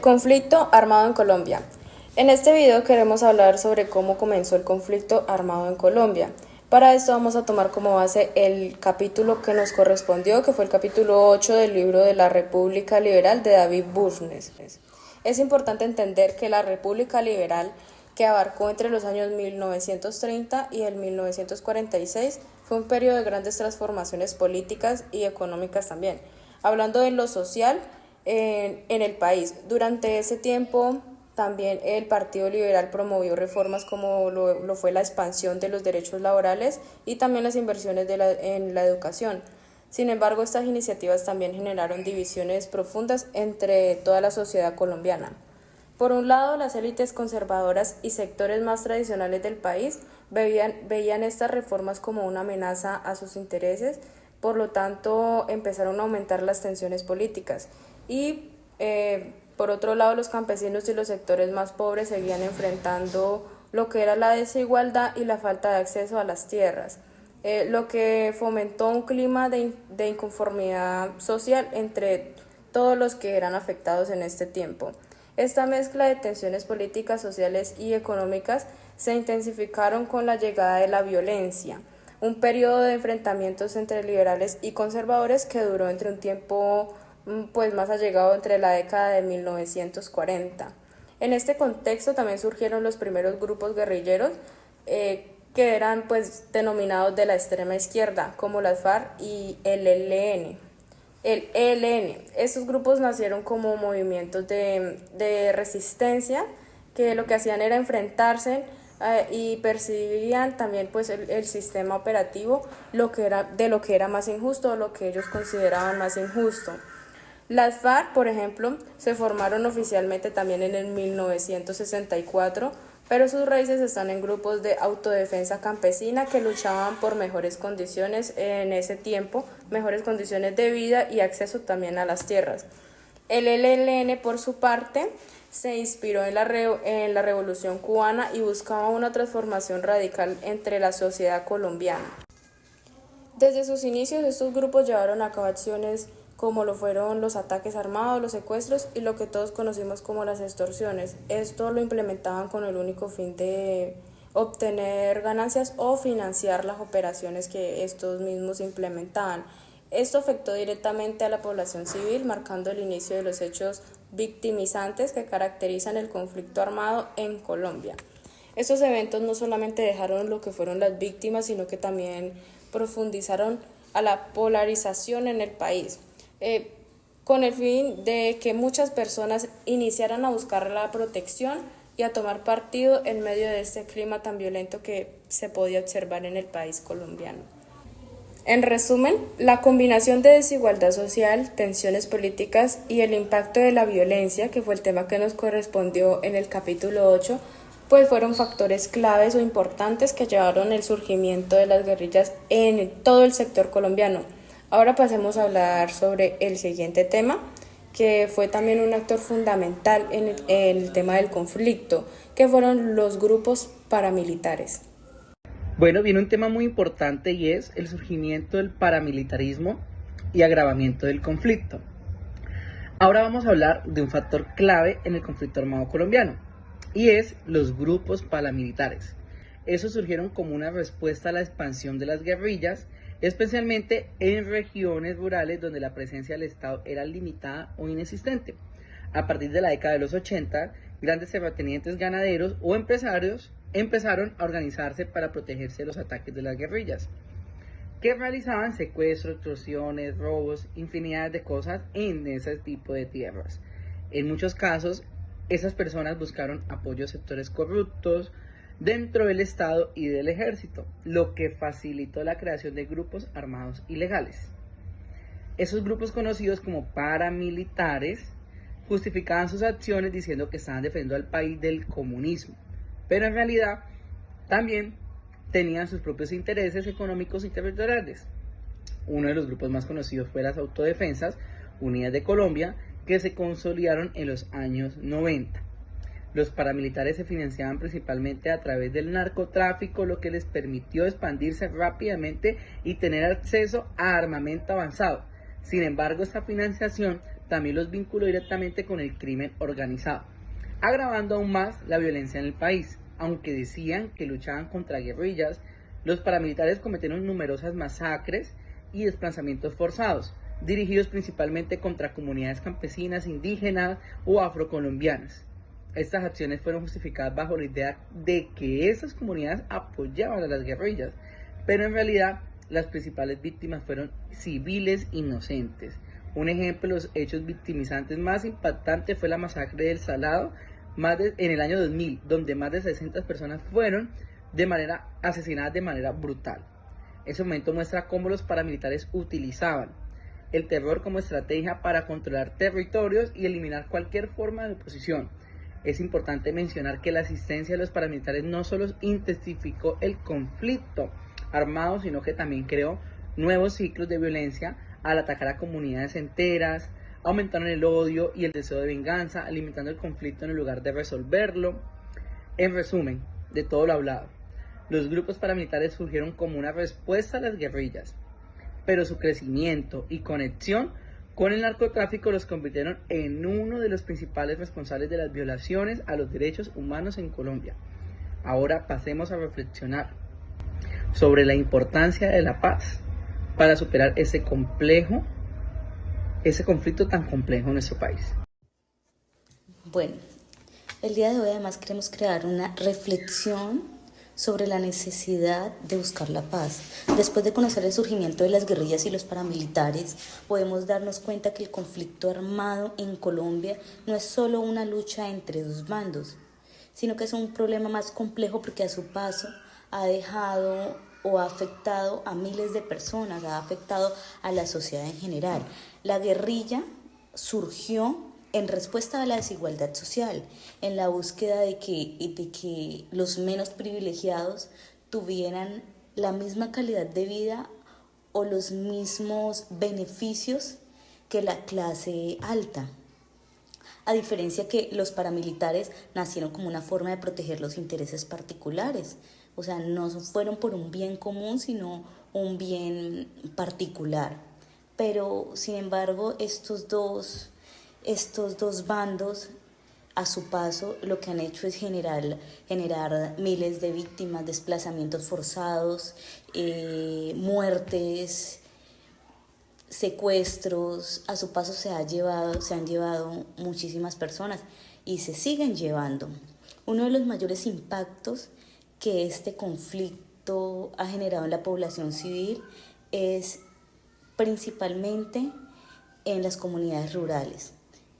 El conflicto armado en Colombia. En este video queremos hablar sobre cómo comenzó el conflicto armado en Colombia. Para esto vamos a tomar como base el capítulo que nos correspondió, que fue el capítulo 8 del libro de la República Liberal de David Burnes. Es importante entender que la República Liberal, que abarcó entre los años 1930 y el 1946, fue un periodo de grandes transformaciones políticas y económicas también. Hablando de lo social en el país, durante ese tiempo también el Partido Liberal promovió reformas como lo fue la expansión de los derechos laborales y también las inversiones en la educación. Sin embargo, estas iniciativas también generaron divisiones profundas entre toda la sociedad colombiana. Por un lado, las élites conservadoras y sectores más tradicionales del país veían estas reformas como una amenaza a sus intereses, por lo tanto empezaron a aumentar las tensiones políticas. Y por otro lado, los campesinos y los sectores más pobres seguían enfrentando lo que era la desigualdad y la falta de acceso a las tierras, lo que fomentó un clima de inconformidad social entre todos los que eran afectados en este tiempo. Esta mezcla de tensiones políticas, sociales y económicas se intensificaron con la llegada de la violencia, un periodo de enfrentamientos entre liberales y conservadores que duró entre un tiempo más allegado entre la década de 1940. En este contexto también surgieron los primeros grupos guerrilleros que eran denominados de la extrema izquierda, como las FARC y el ELN. Estos grupos nacieron como movimientos de resistencia que lo que hacían era enfrentarse y percibían también el sistema operativo lo que era más injusto o lo que ellos consideraban más injusto. Las FARC, por ejemplo, se formaron oficialmente también en el 1964, pero sus raíces están en grupos de autodefensa campesina que luchaban por mejores condiciones en ese tiempo, mejores condiciones de vida y acceso también a las tierras. El ELN, por su parte, se inspiró en la Revolución cubana y buscaba una transformación radical entre la sociedad colombiana. Desde sus inicios, estos grupos llevaron a cabo acciones como lo fueron los ataques armados, los secuestros y lo que todos conocimos como las extorsiones. Esto lo implementaban con el único fin de obtener ganancias o financiar las operaciones que estos mismos implementaban. Esto afectó directamente a la población civil, marcando el inicio de los hechos victimizantes que caracterizan el conflicto armado en Colombia. Estos eventos no solamente dejaron lo que fueron las víctimas, sino que también profundizaron a la polarización en el país. Con el fin de que muchas personas iniciaran a buscar la protección y a tomar partido en medio de este clima tan violento que se podía observar en el país colombiano. En resumen, la combinación de desigualdad social, tensiones políticas y el impacto de la violencia, que fue el tema que nos correspondió en el capítulo 8, fueron factores claves o importantes que llevaron el surgimiento de las guerrillas en todo el sector colombiano. Ahora pasemos a hablar sobre el siguiente tema, que fue también un actor fundamental en el tema del conflicto, que fueron los grupos paramilitares. Bueno, viene un tema muy importante y es el surgimiento del paramilitarismo y agravamiento del conflicto. Ahora vamos a hablar de un factor clave en el conflicto armado colombiano y es los grupos paramilitares. Esos surgieron como una respuesta a la expansión de las guerrillas, especialmente en regiones rurales donde la presencia del Estado era limitada o inexistente. A partir de la década de los 80, grandes terratenientes ganaderos o empresarios empezaron a organizarse para protegerse de los ataques de las guerrillas, que realizaban secuestros, extorsiones, robos, infinidad de cosas en ese tipo de tierras. En muchos casos, esas personas buscaron apoyo a sectores corruptos dentro del Estado y del Ejército, lo que facilitó la creación de grupos armados ilegales. Esos grupos conocidos como paramilitares justificaban sus acciones diciendo que estaban defendiendo al país del comunismo, pero en realidad también tenían sus propios intereses económicos y territoriales. Uno de los grupos más conocidos fue las Autodefensas Unidas de Colombia, que se consolidaron en los años 90. Los paramilitares se financiaban principalmente a través del narcotráfico, lo que les permitió expandirse rápidamente y tener acceso a armamento avanzado. Sin embargo, esta financiación también los vinculó directamente con el crimen organizado, agravando aún más la violencia en el país. Aunque decían que luchaban contra guerrillas, los paramilitares cometieron numerosas masacres y desplazamientos forzados, dirigidos principalmente contra comunidades campesinas, indígenas o afrocolombianas. Estas acciones fueron justificadas bajo la idea de que esas comunidades apoyaban a las guerrillas, pero en realidad las principales víctimas fueron civiles inocentes. Un ejemplo de los hechos victimizantes más impactantes fue la masacre del Salado en el año 2000, donde más de 600 personas fueron asesinadas de manera brutal. Ese momento muestra cómo los paramilitares utilizaban el terror como estrategia para controlar territorios y eliminar cualquier forma de oposición. Es importante mencionar que la asistencia de los paramilitares no solo intensificó el conflicto armado, sino que también creó nuevos ciclos de violencia al atacar a comunidades enteras, aumentaron el odio y el deseo de venganza, alimentando el conflicto en lugar de resolverlo. En resumen, de todo lo hablado, los grupos paramilitares surgieron como una respuesta a las guerrillas, pero su crecimiento y conexión con el narcotráfico los convirtieron en uno de los principales responsables de las violaciones a los derechos humanos en Colombia. Ahora pasemos a reflexionar sobre la importancia de la paz para superar ese conflicto tan complejo en nuestro país. Bueno, el día de hoy además queremos crear una reflexión sobre la necesidad de buscar la paz. Después de conocer el surgimiento de las guerrillas y los paramilitares, podemos darnos cuenta que el conflicto armado en Colombia no es solo una lucha entre dos bandos, sino que es un problema más complejo porque a su paso ha dejado o ha afectado a miles de personas, ha afectado a la sociedad en general. La guerrilla surgió en respuesta a la desigualdad social, en la búsqueda de que los menos privilegiados tuvieran la misma calidad de vida o los mismos beneficios que la clase alta. A diferencia que los paramilitares nacieron como una forma de proteger los intereses particulares. O sea, no fueron por un bien común, sino un bien particular. Pero, sin embargo, estos dos bandos, a su paso, lo que han hecho es generar miles de víctimas, desplazamientos forzados, muertes, secuestros. A su paso se han llevado muchísimas personas y se siguen llevando. Uno de los mayores impactos que este conflicto ha generado en la población civil es principalmente en las comunidades rurales,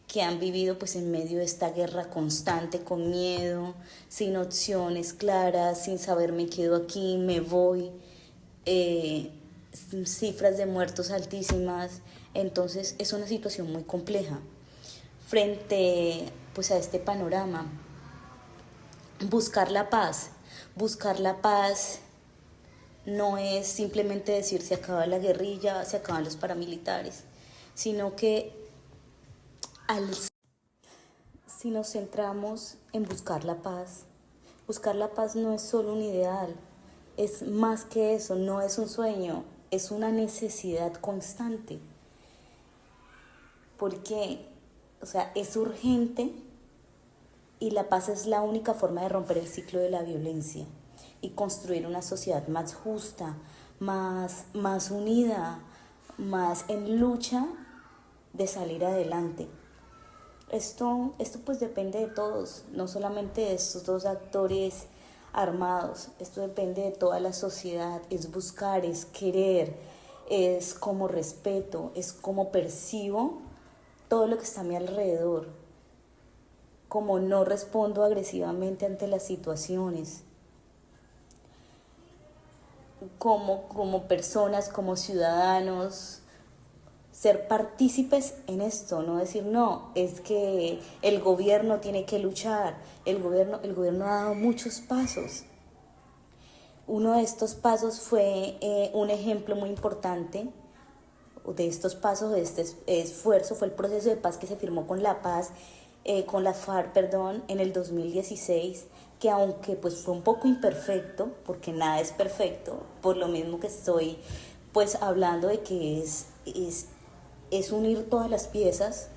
que han vivido pues en medio de esta guerra constante, con miedo, sin opciones claras, sin saber me quedo aquí, me voy, cifras de muertos altísimas. Entonces es una situación muy compleja. Frente pues a este panorama, buscar la paz no es simplemente decir se acaba la guerrilla, se acaban los paramilitares, sino que si nos centramos en buscar la paz no es solo un ideal, es más que eso, no es un sueño, es una necesidad constante. Porque, o sea, es urgente y la paz es la única forma de romper el ciclo de la violencia y construir una sociedad más justa, más unida, más en lucha de salir adelante. Esto pues depende de todos, no solamente de estos dos actores armados, esto depende de toda la sociedad, es buscar, es querer, es como respeto, es como percibo todo lo que está a mi alrededor, como no respondo agresivamente ante las situaciones, como personas, como ciudadanos, ser partícipes en esto, no decir no, es que el gobierno tiene que luchar, el gobierno ha dado muchos pasos. Uno de estos pasos fue un ejemplo muy importante de estos pasos, de este esfuerzo, fue el proceso de paz que se firmó con la FARC, en el 2016, que aunque pues fue un poco imperfecto, porque nada es perfecto, por lo mismo que estoy pues hablando de que es unir todas las piezas,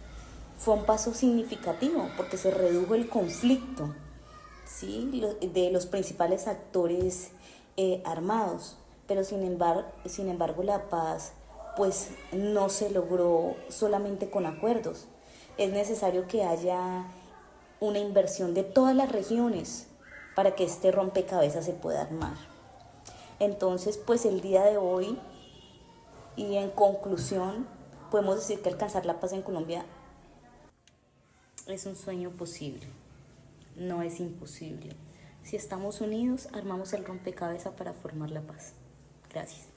fue un paso significativo porque se redujo el conflicto, ¿sí? De los principales actores armados, pero sin embargo la paz pues no se logró solamente con acuerdos. Es necesario que haya una inversión de todas las regiones para que este rompecabezas se pueda armar. Entonces, pues el día de hoy, y en conclusión, podemos decir que alcanzar la paz en Colombia es un sueño posible, no es imposible. Si estamos unidos, armamos el rompecabezas para formar la paz. Gracias.